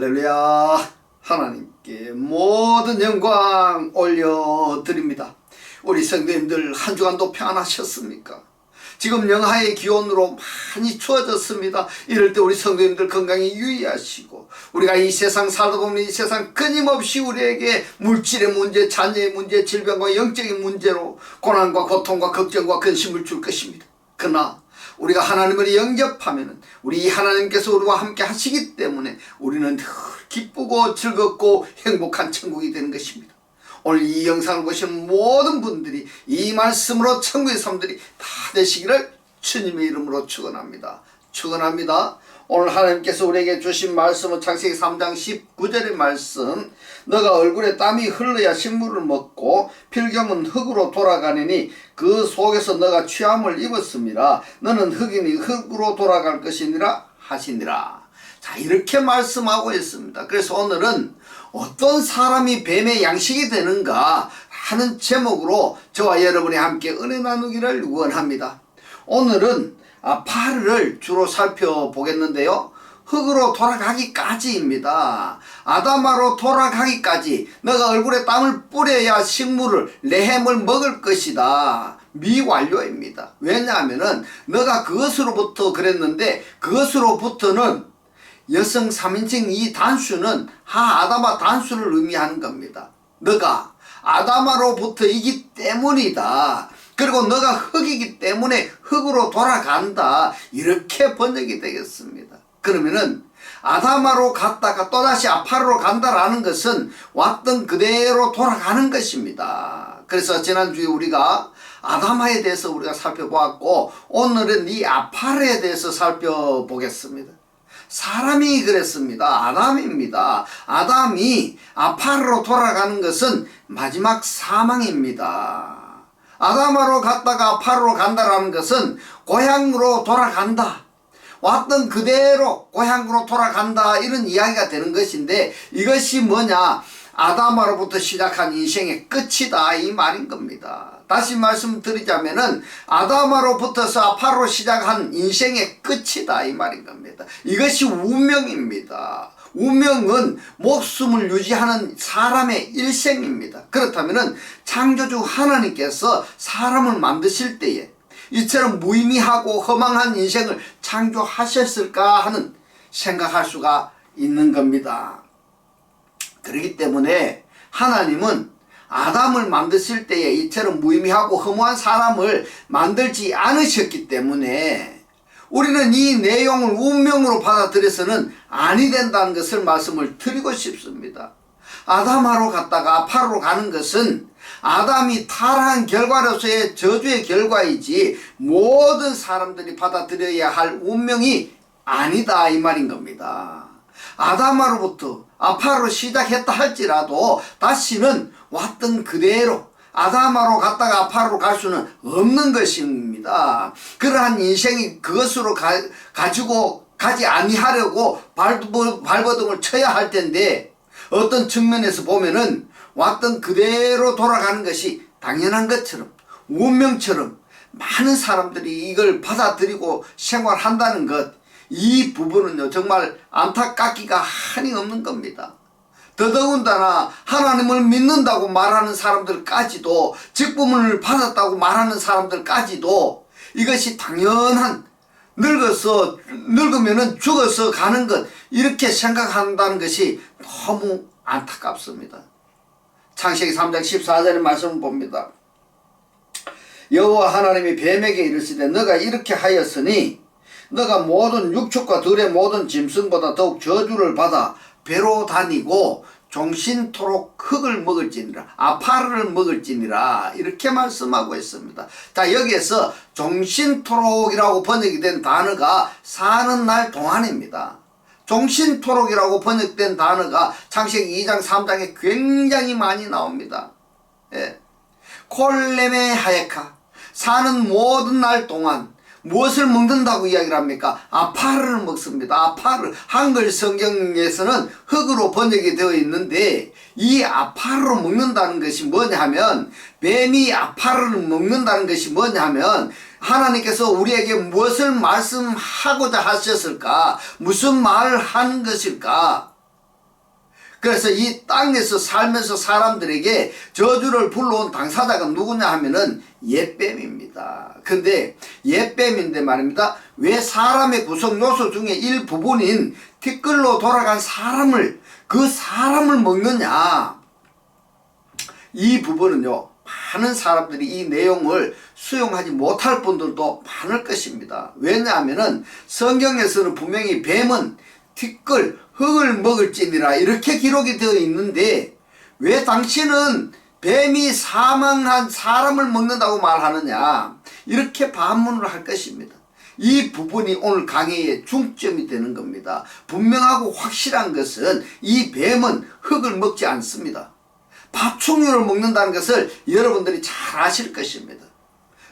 할렐루야. 하나님께 모든 영광 올려드립니다. 우리 성도님들 한 주간도 평안하셨습니까? 지금 영하의 기온으로 많이 추워졌습니다. 이럴 때 우리 성도님들 건강에 유의하시고, 우리가 이 세상 살다 보면 이 세상 끊임없이 우리에게 물질의 문제, 자녀의 문제, 질병과 영적인 문제로 고난과 고통과 걱정과 근심을 줄 것입니다. 그러나 우리가 하나님을 영접하면 우리 하나님께서 우리와 함께 하시기 때문에 우리는 늘 기쁘고 즐겁고 행복한 천국이 되는 것입니다. 오늘 이 영상을 보시는 모든 분들이 이 말씀으로 천국의 사람들이 다 되시기를 주님의 이름으로 축원합니다. 축원합니다. 오늘 하나님께서 우리에게 주신 말씀은 창세기 3장 19절의 말씀. 너가 얼굴에 땀이 흘러야 식물을 먹고 필경은 흙으로 돌아가느니 그 속에서 너가 취함을 입었음이라. 너는 흙이니 흙으로 돌아갈 것이니라 하시니라. 자, 이렇게 말씀하고 있습니다. 그래서 오늘은 어떤 사람이 뱀의 양식이 되는가 하는 제목으로 저와 여러분이 함께 은혜 나누기를 원합니다. 오늘은 파를 주로 살펴보겠는데요. 흙으로 돌아가기까지입니다. 아담아로 돌아가기까지 너가 얼굴에 땀을 뿌려야 식물을 레헴을 먹을 것이다. 미완료입니다. 왜냐하면은 너가 그것으로부터 그랬는데 그것으로부터는 여성 3인칭 이 단수는 아담아 단수를 의미하는 겁니다. 너가 아담아로부터이기 때문이다. 그리고 너가 흙이기 때문에 흙으로 돌아간다. 이렇게 번역이 되겠습니다. 그러면은 아담아로 갔다가 또다시 아파로 간다라는 것은 왔던 그대로 돌아가는 것입니다. 그래서 지난주에 우리가 아담아에 대해서 우리가 살펴보았고, 오늘은 이 아파르에 대해서 살펴보겠습니다. 사람이 그랬습니다. 아담입니다. 아담이 아파르로 돌아가는 것은 마지막 사망입니다. 아담아로 갔다가 아파르로 간다라는 것은 고향으로 돌아간다. 왔던 그대로 고향으로 돌아간다. 이런 이야기가 되는 것인데, 이것이 뭐냐? 아담아로부터 시작한 인생의 끝이다. 이 말인 겁니다. 다시 말씀드리자면은 아담아로부터서 아파로 시작한 인생의 끝이다. 이 말인 겁니다. 이것이 운명입니다. 운명은 목숨을 유지하는 사람의 일생입니다. 그렇다면은 창조주 하나님께서 사람을 만드실 때에 이처럼 무의미하고 허망한 인생을 창조하셨을까 하는 생각할 수가 있는 겁니다. 그렇기 때문에 하나님은 아담을 만드실 때에 이처럼 무의미하고 허무한 사람을 만들지 않으셨기 때문에 우리는 이 내용을 운명으로 받아들여서는 아니 된다는 것을 말씀을 드리고 싶습니다. 아담아로 갔다가 아파로 가는 것은 아담이 타락한 결과로서의 저주의 결과이지 모든 사람들이 받아들여야 할 운명이 아니다. 이 말인 겁니다. 아담아로부터 아파로 시작했다 할지라도 다시는 왔던 그대로 아담아로 갔다가 아파로 갈 수는 없는 것입니다. 그러한 인생이 그것으로 가지고 가지 아니하려고 발버둥을 쳐야 할 텐데, 어떤 측면에서 보면은 왔던 그대로 돌아가는 것이 당연한 것처럼, 운명처럼 많은 사람들이 이걸 받아들이고 생활한다는 것, 이 부분은요 정말 안타깝기가 한이 없는 겁니다. 더더군다나 하나님을 믿는다고 말하는 사람들까지도, 직분을 받았다고 말하는 사람들까지도 이것이 당연한, 늙으면은 죽어서 가는 것, 이렇게 생각한다는 것이 너무 안타깝습니다. 창세기 3장 14절의 말씀을 봅니다. 여호와 하나님이 뱀에게 이르시되 너가 이렇게 하였으니 너가 모든 육축과 들의 모든 짐승보다 더욱 저주를 받아 배로 다니고 종신토록 흙을 먹을지니라, 아파르를 먹을지니라. 이렇게 말씀하고 있습니다. 자, 여기에서 종신토록이라고 번역이 된 단어가 사는 날 동안입니다. 종신토록이라고 번역된 단어가 창세기 2장 3장에 굉장히 많이 나옵니다. 예. 콜레메 하예카, 사는 모든 날 동안 무엇을 먹는다고 이야기를 합니까? 아파르를 먹습니다. 아파르, 한글 성경에서는 흙으로 번역이 되어 있는데, 이 아파르로 먹는다는 것이 뭐냐 하면, 뱀이 아파르를 먹는다는 것이 뭐냐 하면, 하나님께서 우리에게 무엇을 말씀하고자 하셨을까? 무슨 말을 하는 것일까? 그래서 이 땅에서 살면서 사람들에게 저주를 불러온 당사자가 누구냐 하면은 옛뱀입니다. 근데 옛뱀인데 말입니다. 왜 사람의 구성 요소 중에 일부분인 티끌로 돌아간 그 사람을 먹느냐? 이 부분은요, 많은 사람들이 이 내용을 수용하지 못할 분들도 많을 것입니다. 왜냐하면은 성경에서는 분명히 뱀은 티끌, 흙을 먹을지니라 이렇게 기록이 되어 있는데 왜 당신은 뱀이 사망한 사람을 먹는다고 말하느냐, 이렇게 반문을 할 것입니다. 이 부분이 오늘 강의의 중점이 되는 겁니다. 분명하고 확실한 것은 이 뱀은 흙을 먹지 않습니다. 파충류를 먹는다는 것을 여러분들이 잘 아실 것입니다.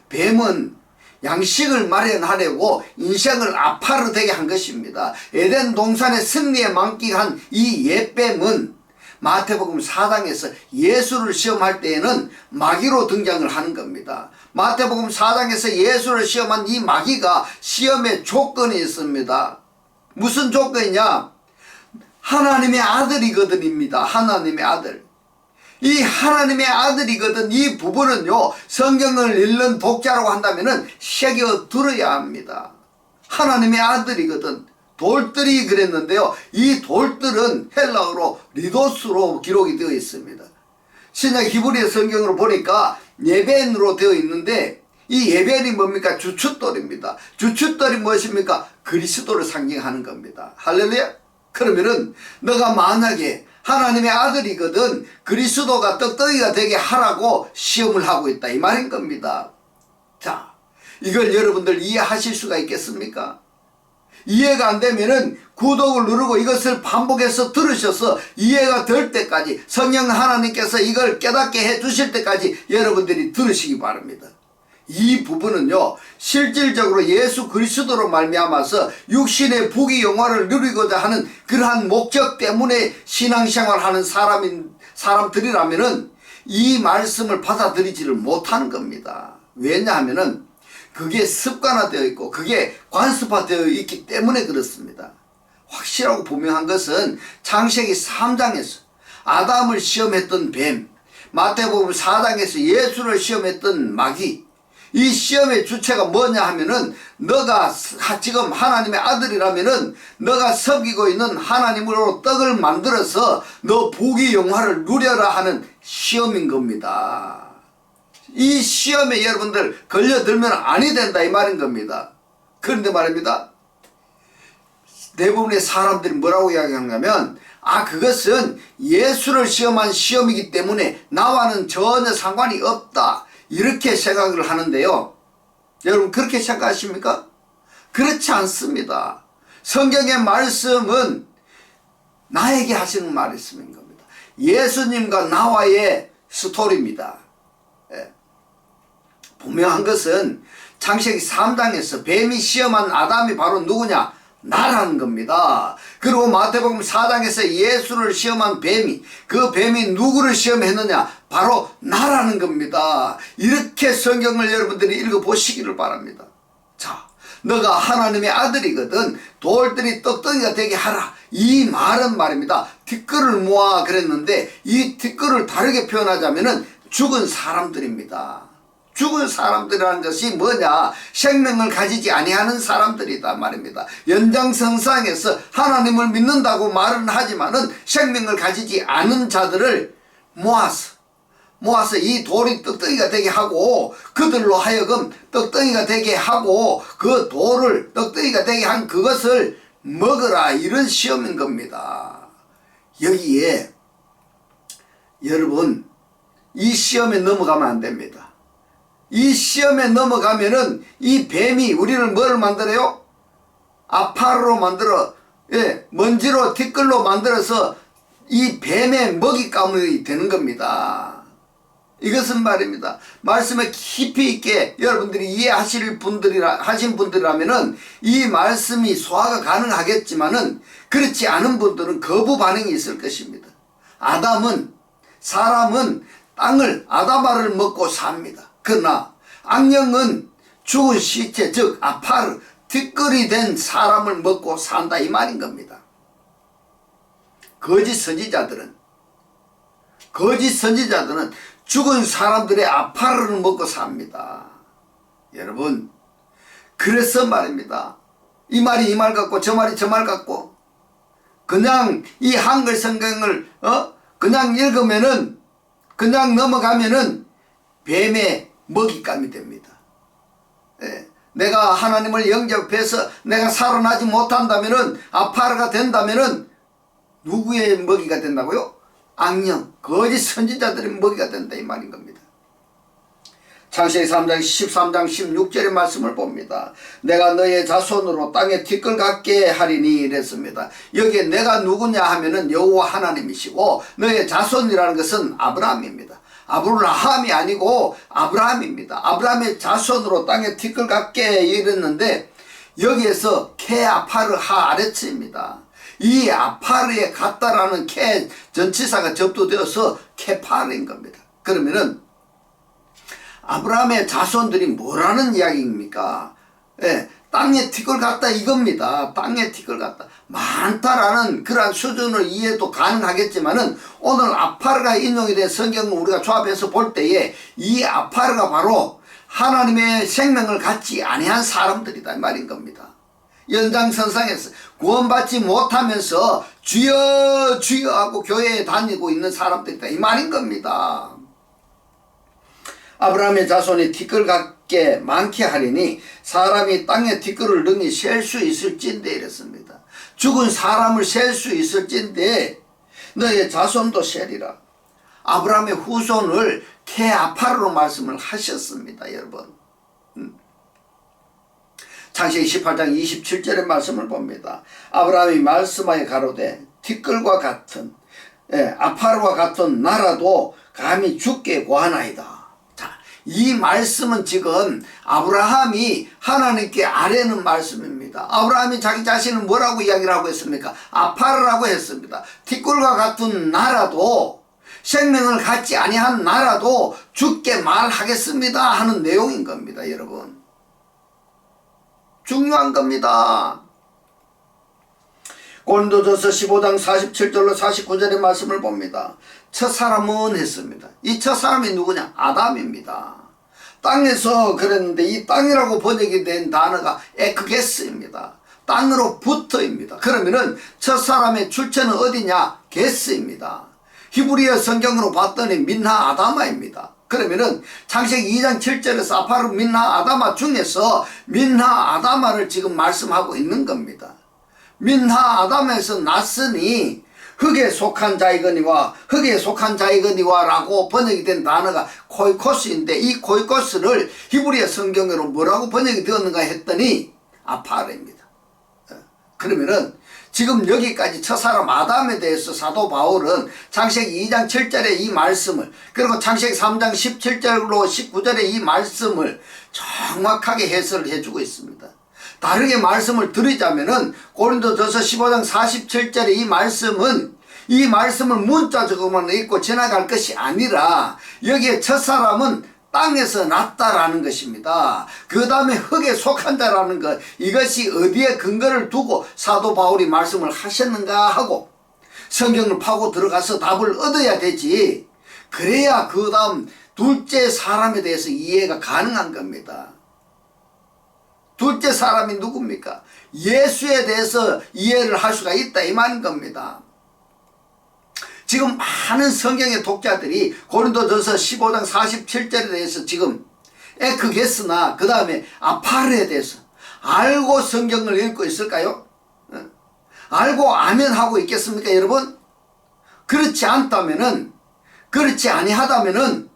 뱀은 양식을 마련하려고 인생을 아파로 되게 한 것입니다. 에덴 동산의 승리에 만끽한 이 옛뱀은 마태복음 4장에서 예수를 시험할 때에는 마귀로 등장을 하는 겁니다. 마태복음 4장에서 예수를 시험한 이 마귀가 시험의 조건이 있습니다. 무슨 조건이냐? 하나님의 아들이거든입니다. 하나님의 아들. 이 하나님의 아들이거든, 이 부분은요, 성경을 읽는 독자라고 한다면은 새겨 들어야 합니다. 하나님의 아들이거든. 돌들이 그랬는데요, 이 돌들은 헬라어로 리도스로 기록이 되어 있습니다. 신약 히브리 성경으로 보니까 예벤으로 되어 있는데 이 예벤이 뭡니까? 주춧돌입니다. 주춧돌이 무엇입니까? 그리스도를 상징하는 겁니다. 할렐루야. 그러면은 너가 만약에 하나님의 아들이거든 그리스도가 떡덩이가 되게 하라고 시험을 하고 있다, 이 말인 겁니다. 자, 이걸 여러분들 이해하실 수가 있겠습니까? 이해가 안 되면은 구독을 누르고 이것을 반복해서 들으셔서 이해가 될 때까지, 성령 하나님께서 이걸 깨닫게 해 주실 때까지 여러분들이 들으시기 바랍니다. 이 부분은요, 실질적으로 예수 그리스도로 말미암아서 육신의 부귀 영화를 누리고자 하는 그러한 목적 때문에 신앙생활하는 사람들이라면은 이 말씀을 받아들이지를 못하는 겁니다. 왜냐하면은 그게 습관화되어 있고 그게 관습화되어 있기 때문에 그렇습니다. 확실하고 분명한 것은 창세기 3장에서 아담을 시험했던 뱀, 마태복음 4장에서 예수를 시험했던 마귀, 이 시험의 주체가 뭐냐 하면은 너가 지금 하나님의 아들이라면은 너가 섬기고 있는 하나님으로 떡을 만들어서 너 부귀 영화를 누려라 하는 시험인 겁니다. 이 시험에 여러분들 걸려들면 아니 된다, 이 말인 겁니다. 그런데 말입니다, 대부분의 사람들이 뭐라고 이야기하냐면 그것은 예수를 시험한 시험이기 때문에 나와는 전혀 상관이 없다, 이렇게 생각을 하는데요, 여러분 그렇게 생각하십니까? 그렇지 않습니다. 성경의 말씀은 나에게 하시는 말씀인 겁니다. 예수님과 나와의 스토리입니다. 분명한 것은 창세기 3장에서 뱀이 시험한 아담이 바로 누구냐? 나라는 겁니다. 그리고 마태복음 4장에서 예수를 시험한 뱀이, 그 뱀이 누구를 시험했느냐? 바로 나라는 겁니다. 이렇게 성경을 여러분들이 읽어보시기를 바랍니다. 자, 너가 하나님의 아들이거든 돌들이 떡덩이가 되게 하라, 이 말은 말입니다, 티끌을 모아 그랬는데 이 티끌을 다르게 표현하자면은 죽은 사람들입니다. 죽은 사람들이라는 것이 뭐냐? 생명을 가지지 아니하는 사람들이다 말입니다. 연장선상에서 하나님을 믿는다고 말은 하지만은 생명을 가지지 않은 자들을 모아서 이 돌이 떡덩이가 되게 하고 그들로 하여금 떡덩이가 되게 하고 그 돌을 떡덩이가 되게 한 그것을 먹으라, 이런 시험인 겁니다. 여기에 여러분 이 시험에 넘어가면 안 됩니다. 이 시험에 넘어가면은 이 뱀이 우리를 뭐를 만들어요? 아파로 만들어, 먼지로 티끌로 만들어서 이 뱀의 먹잇감이 되는 겁니다. 이것은 말입니다, 말씀에 깊이 있게 여러분들이 이해하신 분들이라면은 이 말씀이 소화가 가능하겠지만은 그렇지 않은 분들은 거부 반응이 있을 것입니다. 사람은 땅을 아담아를 먹고 삽니다. 그러나 악령은 죽은 시체, 즉 아파르, 티끌이 된 사람을 먹고 산다, 이 말인 겁니다. 거짓 선지자들은 죽은 사람들의 아파르를 먹고 삽니다. 여러분, 그래서 말입니다. 이 말이 이 말 같고 저 말이 저 말 같고 그냥 이 한글 성경을 그냥 읽으면은 그냥 넘어가면은 뱀의 먹잇감이 됩니다. 예. 내가 하나님을 영접해서 내가 살아나지 못한다면은 아파르가 된다면은 누구의 먹이가 된다고요? 악령, 거짓 선지자들의 먹이가 된다 이 말인 겁니다. 창세기 3장 13장 16절의 말씀을 봅니다. 내가 너의 자손으로 땅에 티끌 같게 하리니 이랬습니다. 여기에 내가 누구냐 하면은 여호와 하나님이시고 너의 자손이라는 것은 아브라함입니다. 아브라함이 아니고 아브라함입니다. 아브라함의 자손으로 땅에 티끌 같게 이랬는데 여기에서 케 아파르 하 아레츠입니다. 이 아파르에 같다라는 케 전치사가 접두되어서 케파르인 겁니다. 그러면은 아브라함의 자손들이 뭐라는 이야기입니까? 예, 땅에 티끌 같다 이겁니다. 땅에 티끌 같다. 많다라는 그러한 수준을 이해도 가능하겠지만은 오늘 아파르가 인용이 된 성경을 우리가 조합해서 볼 때에 이 아파르가 바로 하나님의 생명을 갖지 아니한 사람들이다 이 말인 겁니다. 연장선상에서 구원받지 못하면서 주여 주여 하고 교회에 다니고 있는 사람들이다 이 말인 겁니다. 아브라함의 자손이 티끌 같게 많게 하리니 사람이 땅에 티끌을 능히 셀 수 있을진데 이랬습니다. 죽은 사람을 셀 수 있을진데 너의 자손도 세리라. 아브라함의 후손을 케아파르로 말씀을 하셨습니다. 여러분, 창세기 18장 27절의 말씀을 봅니다. 아브라함이 말씀하여 가로되 티끌과 같은 아파르와 같은 나라도 감히 죽게 구하나이다. 이 말씀은 지금 아브라함이 하나님께 아뢰는 말씀입니다. 아브라함이 자기 자신을 뭐라고 이야기를 하고 했습니까? 아파르라고 했습니다. 티끌과 같은 나라도 생명을 갖지 아니한 나라도 죽게 말하겠습니다 하는 내용인 겁니다. 여러분, 중요한 겁니다. 고린도전서 15장 47절로 49절의 말씀을 봅니다. 첫사람은 했습니다. 이 첫사람이 누구냐? 아담입니다. 땅에서 그랬는데 이 땅이라고 번역이 된 단어가 에크게스입니다. 땅으로 부터입니다. 그러면은 첫사람의 출처는 어디냐? 게스입니다. 히브리어 성경으로 봤더니 민하 아다마입니다. 그러면은 창세기 2장 7절에서 아파르 민하 아다마 중에서 민하 아다마를 지금 말씀하고 있는 겁니다. 민하 아담에서 났으니 흙에 속한 자이거니와 흙에 속한 자이거니와 라고 번역이 된 단어가 코이코스인데 이 코이코스를 히브리어 성경으로 뭐라고 번역이 되었는가 했더니 아파르입니다. 그러면은 지금 여기까지 첫사람 아담에 대해서 사도 바울은 창세기 2장 7절의 이 말씀을 그리고 창세기 3장 17절로 19절의 이 말씀을 정확하게 해설을 해주고 있습니다. 다르게 말씀을 드리자면은 고린도전서 15장 47절의 이 말씀을 문자적으로만 읽고 지나갈 것이 아니라 여기에 첫사람은 땅에서 났다라는 것입니다. 그 다음에 흙에 속한 자라는 것, 이것이 어디에 근거를 두고 사도 바울이 말씀을 하셨는가 하고 성경을 파고 들어가서 답을 얻어야 되지. 그래야 그 다음 둘째 사람에 대해서 이해가 가능한 겁니다. 둘째 사람이 누굽니까? 예수에 대해서 이해를 할 수가 있다 이 말인 겁니다. 지금 많은 성경의 독자들이 고린도전서 15장 47절에 대해서 지금 에크게스나 그 다음에 아파르에 대해서 알고 성경을 읽고 있을까요? 알고 아멘 하고 있겠습니까 여러분? 그렇지 않다면은, 그렇지 아니하다면은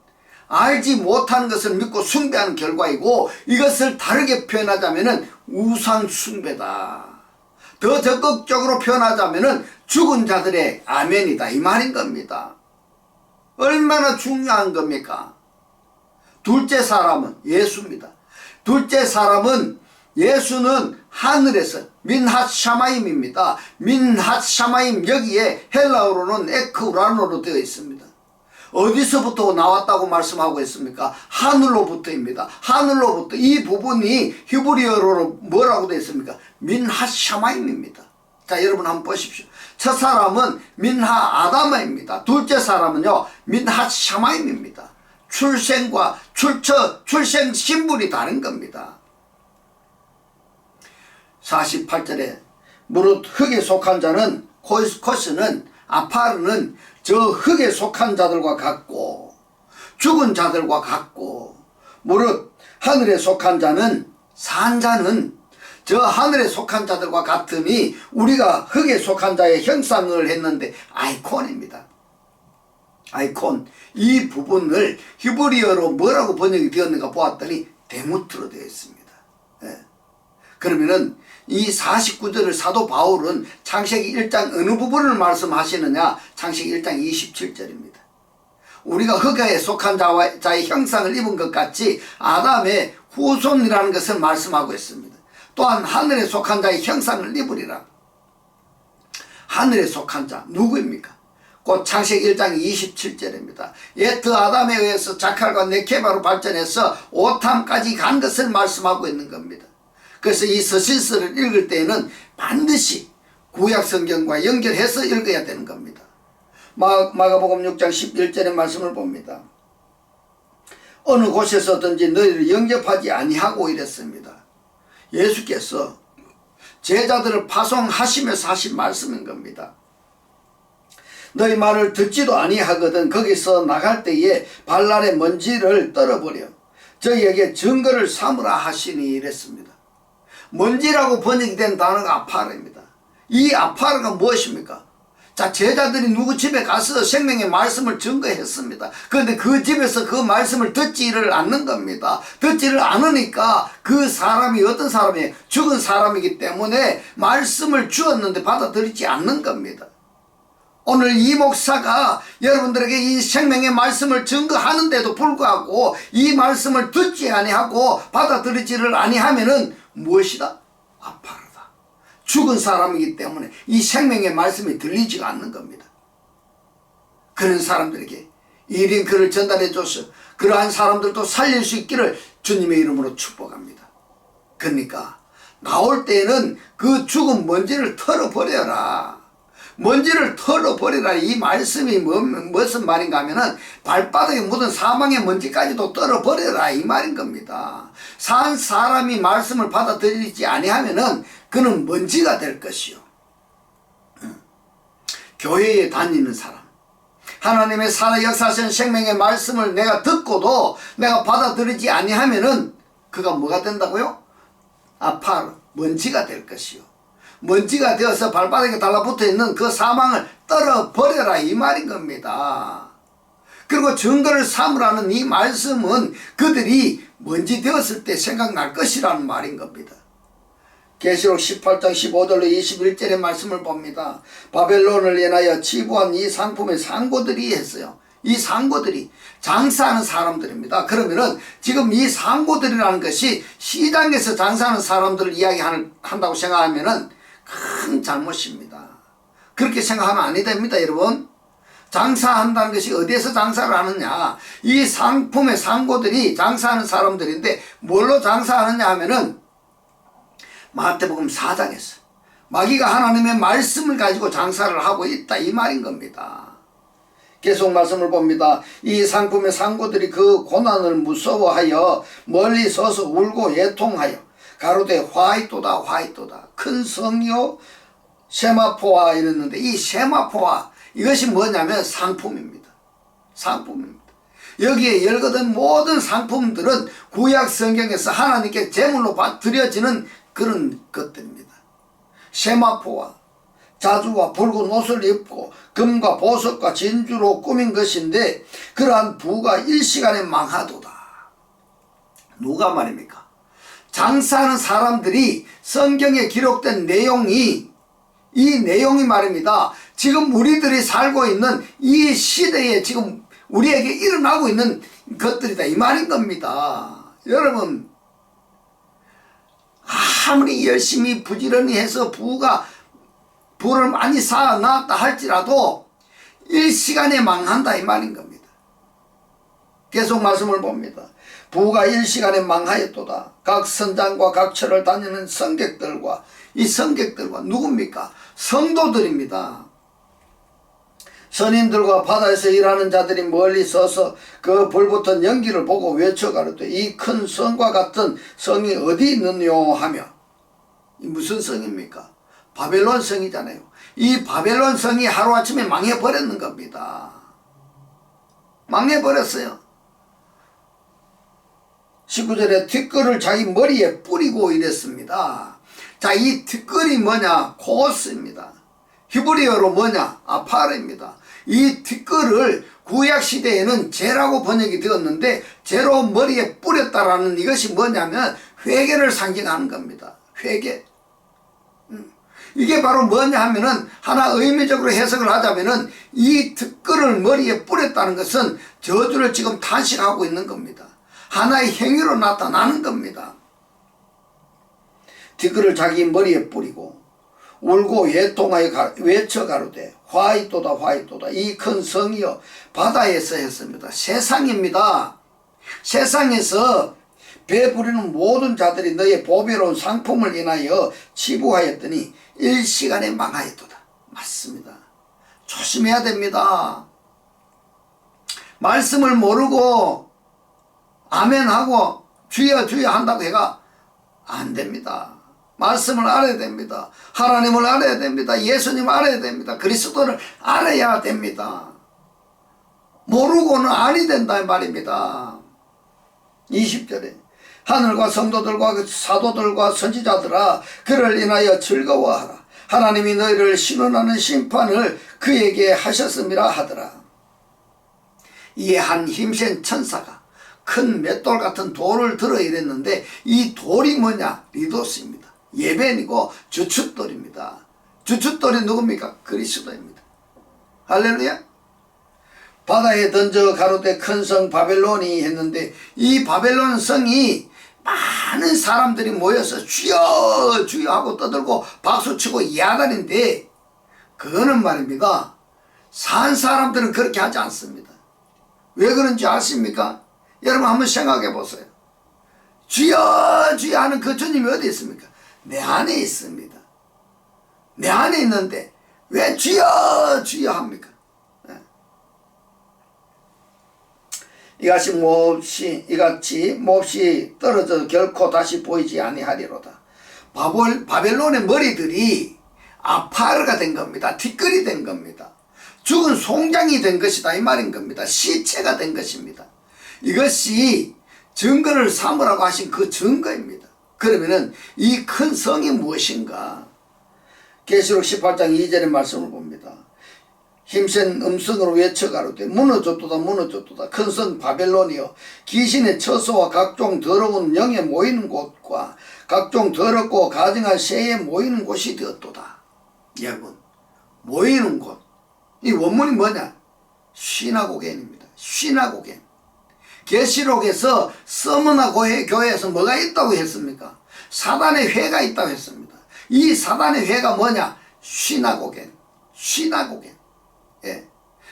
알지 못하는 것을 믿고 숭배하는 결과이고 이것을 다르게 표현하자면은 우상 숭배다. 더 적극적으로 표현하자면은 죽은 자들의 아멘이다 이 말인 겁니다. 얼마나 중요한 겁니까? 둘째 사람은 예수입니다. 둘째 사람은 예수는 하늘에서 민핫 샤마임입니다. 민핫 샤마임 여기에 헬라어로는 에크우라노로 되어 있습니다. 어디서부터 나왔다고 말씀하고 있습니까? 하늘로부터입니다. 하늘로부터 이 부분이 히브리어로 뭐라고 되어 있습니까? 민핫 샤마임입니다. 자, 자, 여러분 한번 보십시오. 첫 사람은 민하 아담아입니다. 둘째 사람은요, 민하 샤마임입니다. 출생과 출생 신분이 다른 겁니다. 48절에 무릇 흙에 속한 자는 코스는 아파르는 저 흙에 속한 자들과 같고 죽은 자들과 같고 무릇 하늘에 속한 자는 산 자는 저 하늘에 속한 자들과 같으니 우리가 흙에 속한 자의 형상을 했는데 아이콘입니다. 아이콘. 이 부분을 히브리어로 뭐라고 번역이 되었는가 보았더니 데무트로 되어 있습니다. 예. 그러면은 이 49절을 사도 바울은 창세기 1장 어느 부분을 말씀하시느냐? 창세기 1장 27절입니다. 우리가 흙에 속한 자의 형상을 입은 것 같이 아담의 후손이라는 것을 말씀하고 있습니다. 또한 하늘에 속한 자의 형상을 입으리라. 하늘에 속한 자 누구입니까? 곧 창세기 1장 27절입니다. 옛 아담에 의해서 자칼과 네케바로 발전해서 오탐까지 간 것을 말씀하고 있는 겁니다. 그래서 이 서신서를 읽을 때에는 반드시 구약성경과 연결해서 읽어야 되는 겁니다. 마가복음 6장 11절의 말씀을 봅니다. 어느 곳에서든지 너희를 영접하지 아니하고 이랬습니다. 예수께서 제자들을 파송하시면서 하신 말씀인 겁니다. 너희 말을 듣지도 아니하거든 거기서 나갈 때에 발날의 먼지를 떨어버려 저희에게 증거를 삼으라 하시니 이랬습니다. 먼지라고 번역이 된 단어가 아파르입니다. 이 아파르가 무엇입니까? 자, 제자들이 누구 집에 가서 생명의 말씀을 증거했습니다. 그런데 그 집에서 그 말씀을 듣지를 않는 겁니다. 듣지를 않으니까 그 사람이 어떤 사람이에요? 죽은 사람이기 때문에 말씀을 주었는데 받아들이지 않는 겁니다. 오늘 이 목사가 여러분들에게 이 생명의 말씀을 증거하는데도 불구하고 이 말씀을 듣지 아니하고 받아들이지를 아니하면은 무엇이다? 아파르다. 죽은 사람이기 때문에 이 생명의 말씀이 들리지가 않는 겁니다. 그런 사람들에게 이 링크를 전달해 줘서 그러한 사람들도 살릴 수 있기를 주님의 이름으로 축복합니다. 그러니까 나올 때에는 그 죽은 먼지를 털어버려라. 먼지를 털어버리라. 이 말씀이 무슨 말인가 하면은 발바닥에 묻은 사망의 먼지까지도 떨어버려라 이 말인 겁니다. 산 사람이 말씀을 받아들이지 아니하면은 그는 먼지가 될 것이요. 교회에 다니는 사람, 하나님의 살아 역사하신 생명의 말씀을 내가 듣고도 내가 받아들이지 아니하면은 그가 뭐가 된다고요? 아파르, 먼지가 될 것이요. 먼지가 되어서 발바닥에 달라붙어 있는 그 사망을 떨어버려라 이 말인 겁니다. 그리고 증거를 삼으라는 이 말씀은 그들이 먼지 되었을 때 생각날 것이라는 말인 겁니다. 계시록 18장 15절로 21절의 말씀을 봅니다. 바벨론을 인하여 치부한 이 상품의 상고들이 했어요. 이 상고들이 장사하는 사람들입니다. 그러면은 지금 이 상고들이라는 것이 시장에서 장사하는 사람들을 이야기한다고 생각하면은 큰 잘못입니다. 그렇게 생각하면 아니 됩니다, 여러분. 장사한다는 것이 어디에서 장사를 하느냐? 이 상품의 상고들이 장사하는 사람들인데 뭘로 장사하느냐 하면은 마태복음 4장에서 마귀가 하나님의 말씀을 가지고 장사를 하고 있다 이 말인 겁니다. 계속 말씀을 봅니다. 이 상품의 상고들이 그 고난을 무서워하여 멀리 서서 울고 애통하여 가로되 화이토다 화이토다 큰 성이요 세마포와 이랬는데 이 세마포와 이것이 뭐냐면 상품입니다. 상품입니다. 여기에 열거든 모든 상품들은 구약 성경에서 하나님께 제물로 드려지는 그런 것들입니다. 세마포와 자주와 붉은 옷을 입고 금과 보석과 진주로 꾸민 것인데 그러한 부가 일시간에 망하도다. 누가 말입니까? 장사하는 사람들이 성경에 기록된 내용이 이 내용이 말입니다. 지금 우리들이 살고 있는 이 시대에 지금 우리에게 일어나고 있는 것들이다 이 말인 겁니다. 여러분 아무리 열심히 부지런히 해서 부를 많이 쌓아놨다 할지라도 일시간에 망한다 이 말인 겁니다. 계속 말씀을 봅니다. 부가 일시간에 망하였도다. 각 선장과 각 처를 다니는 성객들과 이 성객들과 누굽니까? 성도들입니다. 선인들과 바다에서 일하는 자들이 멀리 서서 그 불붙은 연기를 보고 외쳐가로되 이 큰 성과 같은 성이 어디 있느뇨 하며, 이 무슨 성입니까? 바벨론 성이잖아요. 이 바벨론 성이 하루아침에 망해버렸는 겁니다. 망해버렸어요. 19절에 티끌을 자기 머리에 뿌리고 이랬습니다. 자, 이 티끌이 뭐냐? 코스입니다. 히브리어로 뭐냐? 아파르입니다. 이 티끌을 구약시대에는 죄라고 번역이 되었는데 죄로 머리에 뿌렸다라는 이것이 뭐냐면 회개를 상징하는 겁니다. 회개. 이게 바로 뭐냐 하면은 하나 의미적으로 해석을 하자면은 이 티끌을 머리에 뿌렸다는 것은 저주를 지금 탄식하고 있는 겁니다. 하나의 행위로 나타나는 겁니다. 티끌을 자기 머리에 뿌리고 울고 예통하여 외쳐 가로되 화이또다 화이또다 이 큰 성이여 바다에서 했습니다. 세상입니다. 세상에서 배 부리는 모든 자들이 너의 보배로운 상품을 인하여 치부하였더니 일시간에 망하였도다. 맞습니다. 조심해야 됩니다. 말씀을 모르고 아멘하고 주여 주여 한다고 해가 안 됩니다. 말씀을 알아야 됩니다. 하나님을 알아야 됩니다. 예수님을 알아야 됩니다. 그리스도를 알아야 됩니다. 모르고는 아니 된다 이 말입니다. 20절에 하늘과 성도들과 사도들과 선지자들아 그를 인하여 즐거워하라. 하나님이 너희를 신원하는 심판을 그에게 하셨음이라 하더라. 이에 한 힘센 천사가 큰 맷돌 같은 돌을 들어 이랬는데 이 돌이 뭐냐? 리도스입니다. 예벤이고 주춧돌입니다. 주춧돌이 누굽니까? 그리스도입니다. 할렐루야. 바다에 던져 가로되 큰 성 바벨론이 했는데 이 바벨론 성이 많은 사람들이 모여서 주여 주여 하고 떠들고 박수치고 야단인데 그거는 말입니다. 산 사람들은 그렇게 하지 않습니다. 왜 그런지 아십니까? 여러분 한번 생각해 보세요. 주여 주여 하는 그 주님이 어디 있습니까? 내 안에 있습니다. 내 안에 있는데 왜 주여 주여 합니까? 이같이 몹시 떨어져 결코 다시 보이지 아니하리로다. 바벨론의 머리들이 아파르가 된 겁니다. 티끌이 된 겁니다. 죽은 송장이 된 것이다 이 말인 겁니다. 시체가 된 것입니다. 이것이 증거를 삼으라고 하신 그 증거입니다. 그러면은 이 큰 성이 무엇인가? 계시록 18장 2절의 말씀을 봅니다. 힘센 음성으로 외쳐가로되 무너졌도다 무너졌도다 큰 성 바벨론이여 귀신의 처소와 각종 더러운 영에 모이는 곳과 각종 더럽고 가증한 새에 모이는 곳이 되었도다. 여러분 모이는 곳, 이 원문이 뭐냐? 시나고겐입니다. 시나고겐. 계시록에서 서머나 교회에서 뭐가 있다고 했습니까? 사단의 회가 있다고 했습니다. 이 사단의 회가 뭐냐? 시나고겐. 시나고겐. 예.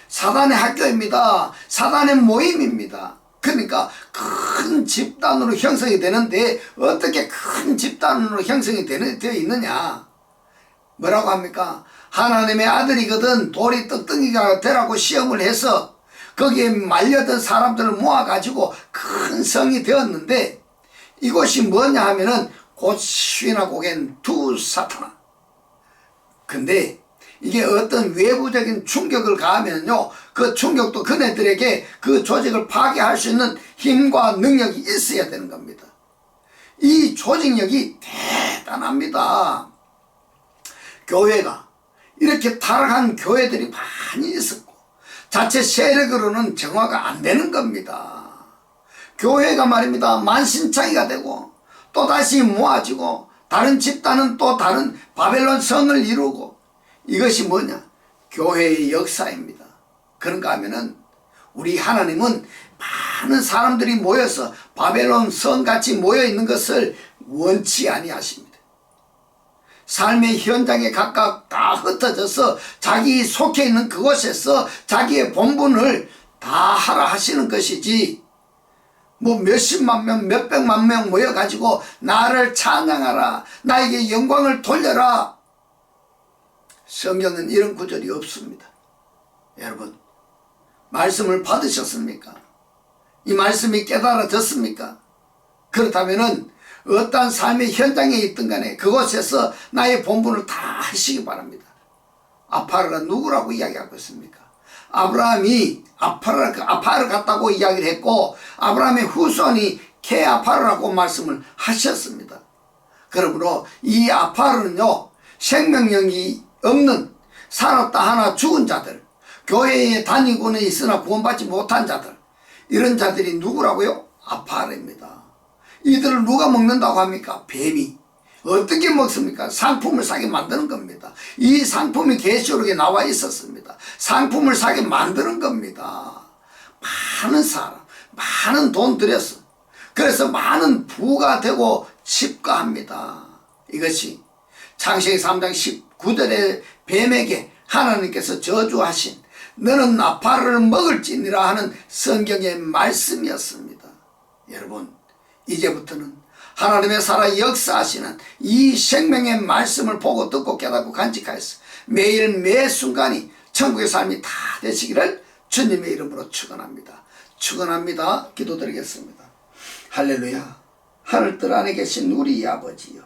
사단의 학교입니다. 사단의 모임입니다. 그러니까 큰 집단으로 형성이 되는데 어떻게 큰 집단으로 형성이 되어 있느냐? 뭐라고 합니까? 하나님의 아들이거든 돌이 떡덩이가 되라고 시험을 해서 거기에 말려든 사람들을 모아가지고 큰 성이 되었는데 이곳이 뭐냐 하면은 곧 시나고겐 두 사타나. 근데 이게 어떤 외부적인 충격을 가하면요 그 충격도 그네들에게 그 조직을 파괴할 수 있는 힘과 능력이 있어야 되는 겁니다. 이 조직력이 대단합니다. 교회가 이렇게 타락한 교회들이 많이 있었고 자체 세력으로는 정화가 안 되는 겁니다. 교회가 말입니다 만신창이가 되고 또다시 모아지고 다른 집단은 또 다른 바벨론 성을 이루고 이것이 뭐냐? 교회의 역사입니다. 그런가 하면은 우리 하나님은 많은 사람들이 모여서 바벨론 성같이 모여있는 것을 원치 아니하십니다. 삶의 현장에 각각 다 흩어져서 자기 속해 있는 그곳에서 자기의 본분을 다 하라 하시는 것이지 뭐 몇십만 명, 몇백만 명 모여가지고 나를 찬양하라, 나에게 영광을 돌려라. 성경은 이런 구절이 없습니다. 여러분, 말씀을 받으셨습니까? 이 말씀이 깨달아졌습니까? 그렇다면은 어떠한 삶의 현장에 있든 간에 그곳에서 나의 본분을 다 하시기 바랍니다. 아파르가 누구라고 이야기하고 있습니까? 아브라함이 아파르 같다고 이야기를 했고, 아브라함의 후손이 케아파르라고 말씀을 하셨습니다. 그러므로 이 아파르는요, 생명력이 없는, 살았다 하나 죽은 자들, 교회에 다니고는 있으나 구원받지 못한 자들, 이런 자들이 누구라고요? 아파르입니다. 이들을 누가 먹는다고 합니까? 뱀이. 어떻게 먹습니까? 상품을 사게 만드는 겁니다. 이 상품이 계시록에 나와 있었습니다. 상품을 사게 만드는 겁니다. 많은 사람, 많은 돈 들여서, 그래서 많은 부가 되고 집가합니다. 이것이 창세기 3장 19절에 뱀에게 하나님께서 저주하신 너는 아파르를 먹을지니라 하는 성경의 말씀이었습니다. 여러분, 이제부터는 하나님의 살아 역사하시는 이 생명의 말씀을 보고 듣고 깨닫고 간직하여서 매일 매 순간이 천국의 삶이 다 되시기를 주님의 이름으로 축원합니다. 축원합니다. 기도드리겠습니다. 할렐루야. 하늘들 안에 계신 우리 아버지요,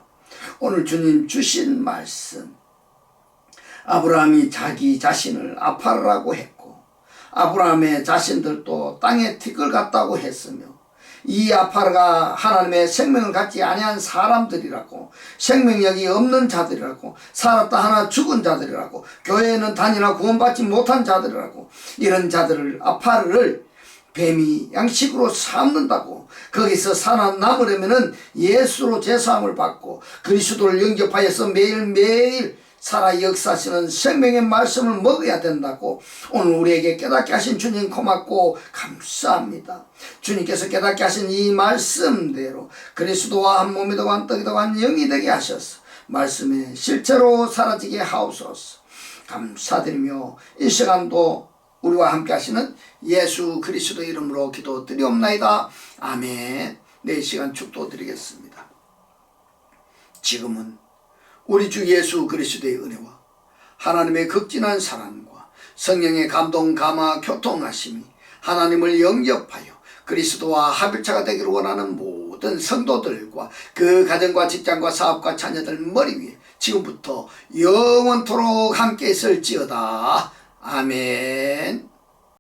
오늘 주님 주신 말씀, 아브라함이 자기 자신을 아파르라고 했고, 아브라함의 자신들도 땅에 티끌 같다고 했으며, 이 아파르가 하나님의 생명을 갖지 아니한 사람들이라고, 생명력이 없는 자들이라고, 살았다 하나 죽은 자들이라고, 교회에는 다니나 구원받지 못한 자들이라고, 이런 자들을, 아파르를 뱀이 양식으로 삼는다고, 거기서 살아남으려면은 예수로 제사함을 받고 그리스도를 영접하여서 매일매일 살아 역사하시는 생명의 말씀을 먹어야 된다고 오늘 우리에게 깨닫게 하신 주님 고맙고 감사합니다. 주님께서 깨닫게 하신 이 말씀대로 그리스도와 한 몸이 되고 한 떡이 되고 한 영이 되게 하셔서 말씀에 실제로 사라지게 하옵소서. 감사드리며 이 시간도 우리와 함께 하시는 예수 그리스도 이름으로 기도드리옵나이다. 아멘. 네, 시간 축도드리겠습니다. 지금은 우리 주 예수 그리스도의 은혜와 하나님의 극진한 사랑과 성령의 감동, 감화, 교통하심이 하나님을 영접하여 그리스도와 합일체가 되기를 원하는 모든 성도들과 그 가정과 직장과 사업과 자녀들 머리 위에 지금부터 영원토록 함께 있을지어다. 아멘.